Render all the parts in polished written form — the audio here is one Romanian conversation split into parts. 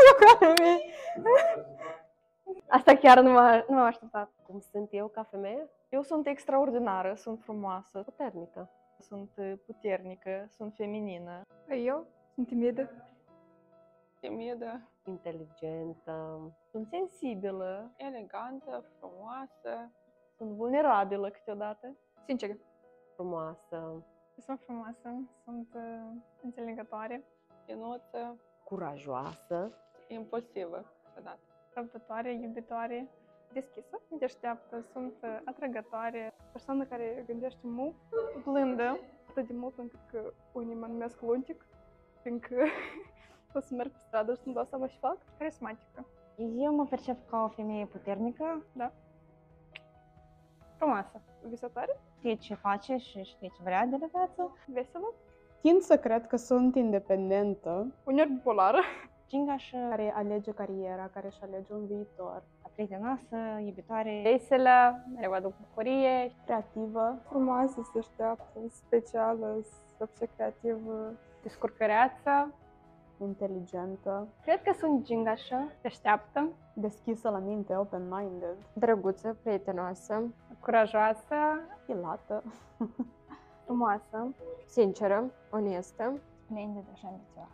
Eu ca femeie. Asta chiar nu m-am așteptat. Cum sunt eu ca femeie? Eu sunt extraordinară, sunt frumoasă, Puternică. sunt puternică, sunt feminină. Eu sunt timidă. Timidă, Inteligentă. Sunt sensibilă, elegantă, frumoasă, sunt vulnerabilă câteodată. Sinceră. Frumoasă. Sunt frumoasă, sunt înțelegătoare, finuță, Curajoasă. impulsivă câteodată. răbdătoare, iubitoare, deschisă, deșteaptă, sunt atrăgătoare, persoană care gândește mult, blândă, atât de mult încât că unii mă numesc luntic, fiindcă o să merg pe stradă și nu dau seama ce fac, carismatică. Eu mă percep ca o femeie puternică, Frumoasă, Visătoare. știe ce face și știe ce vrea de la viață. veselă, Tind să cred că sunt independentă, Uneori bipolară. Gingașă, care alege cariera, care își alege un viitor, prietenoasă, iubitoare, veselă, mereu aduc bucurie, creativă, Frumoasă, deșteaptă, specială, să creativă. descurcăreață, inteligentă, cred că sunt gingașă, deșteaptă, deschisă la minte, open-minded, Drăguță, prietenoasă. curajoasă, hilată. frumoasă. Sinceră. Onestă. splendidă și ambițioasă.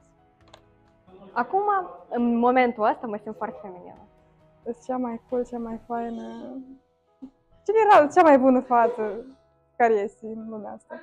Acum, în momentul ăsta, mă simt foarte feminină. Sunt cea mai cool, cea mai faină, general, cea mai bună fată care este în lumea asta.